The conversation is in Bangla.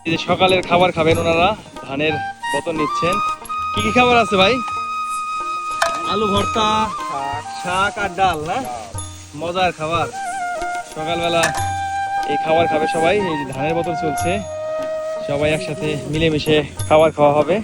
এই যে সকালের খাবার খাবেন ওনারা, ধানের বোতল নিচ্ছেন। কি কি খাবার আছে ভাই? আলু ভর্তা, শাক আর ডাল না? মজার খাবার। সকালবেলা এই খাবার খাবে সবাই। এই যে ধানের বোতল চলছে, সবাই একসাথে মিলেমিশে খাবার খাওয়া হবে।